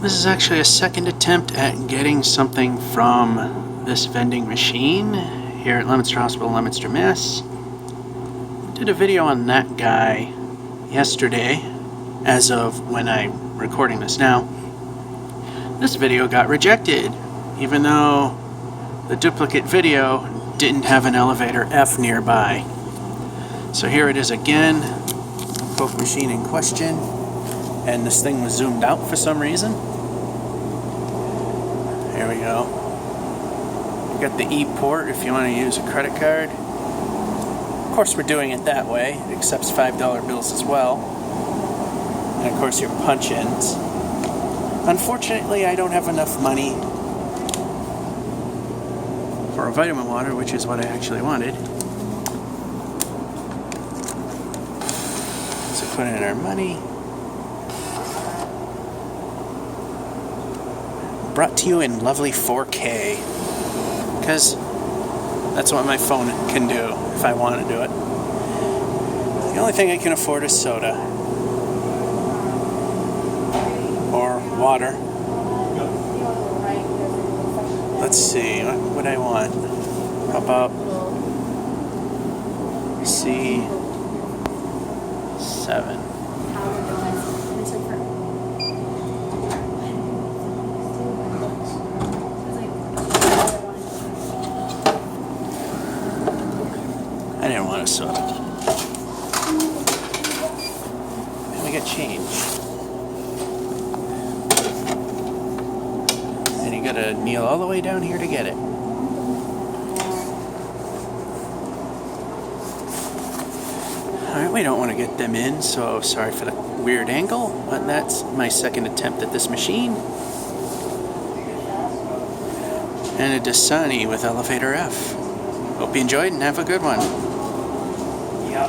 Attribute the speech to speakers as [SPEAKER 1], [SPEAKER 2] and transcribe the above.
[SPEAKER 1] This is actually a second attempt at getting something from this vending machine here at Leominster Hospital, Leominster, Mass. Did a video on that guy yesterday, as of when I'm recording this now. This video got rejected, even though the duplicate video didn't have an elevator F nearby. So here it is again, Coke machine in question, and this thing was zoomed out for some reason. There we go. You got the E port if you want to use a credit card. Of course we're doing it that way. It accepts $5 bills as well. And of course your punch-ins. Unfortunately, I don't have enough money for a vitamin water, which is what I actually wanted. So put in our money. Brought to you in lovely 4K, because that's what my phone can do if I want to do it. The only thing I can afford is soda or water. Let's see, what would I want? How about C7? I didn't want a soda. And we got change. And you gotta kneel all the way down here to get it. Alright, we don't want to get them in, so sorry for the weird angle, but that's my second attempt at this machine. And a Dasani with elevator F. Hope you enjoyed and have a good one.
[SPEAKER 2] Yep.